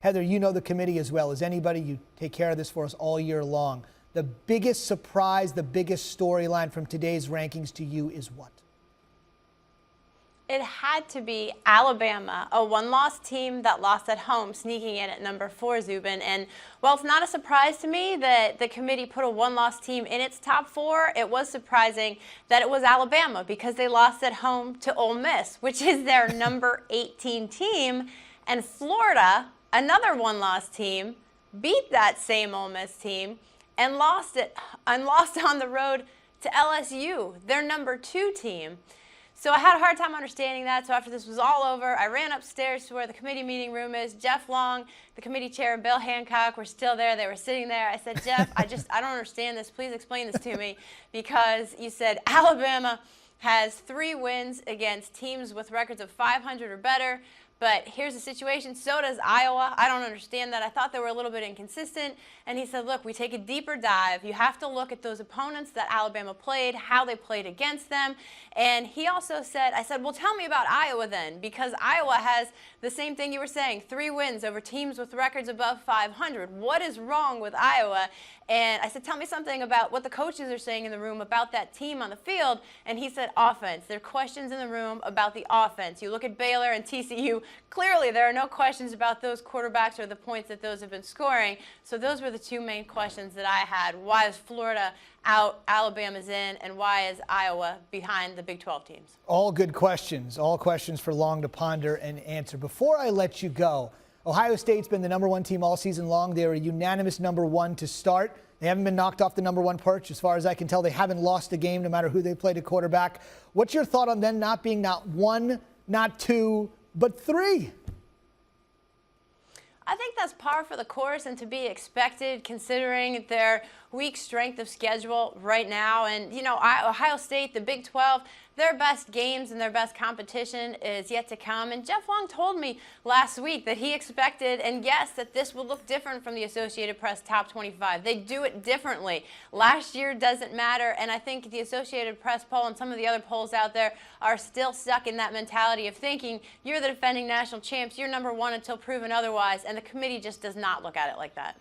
Heather, you know the committee as well as anybody. You take care of this for us all year long. The biggest surprise, the biggest storyline from today's rankings to you is what? It had to be Alabama, a one-loss team that lost at home, sneaking in at number 4, Zubin. And while it's not a surprise to me that the committee put a one-loss team in its top 4, it was surprising that it was Alabama because they lost at home to Ole Miss, which is their number 18 team. And Florida, another one-loss team, beat that same Ole Miss team and lost on the road to LSU, their number 2 team. So I had a hard time understanding that. So after this was all over, I ran upstairs to where the committee meeting room is. Jeff Long, the committee chair, and Bill Hancock were still there. They were sitting there. I said, Jeff, I don't understand this. Please explain this to me, because you said Alabama has 3 wins against teams with records of 500 or better. But here's the situation. So does Iowa. I don't understand that. I thought they were a little bit inconsistent. And he said, look, we take a deeper dive. You have to look at those opponents that Alabama played, how they played against them. And he also said, I said, well, tell me about Iowa then, because Iowa has the same thing you were saying, 3 wins over teams with records above 500. What is wrong with Iowa? And I said, tell me something about what the coaches are saying in the room about that team on the field. And he said, offense. There are questions in the room about the offense. You look at Baylor and TCU, clearly there are no questions about those quarterbacks or the points that those have been scoring. So those were the 2 main questions that I had. Why is Florida out, Alabama's in, and why is Iowa behind the Big 12 teams? All good questions. All questions for Long to ponder and answer. Before I let you go, Ohio State's been the number 1 team all season long. They were a unanimous number 1 to start. They haven't been knocked off the number 1 perch. As far as I can tell, they haven't lost a game no matter who they played at quarterback. What's your thought on them not being not 1, not 2, but 3? I think that's par for the course and to be expected considering their weak strength of schedule right now. And, you know, Ohio State, the Big 12, their best games and their best competition is yet to come. And Jeff Long told me last week that he expected and guessed that this would look different from the Associated Press Top 25. They do it differently. Last year doesn't matter. And I think the Associated Press poll and some of the other polls out there are still stuck in that mentality of thinking you're the defending national champs, you're number 1 until proven otherwise. And the committee just does not look at it like that.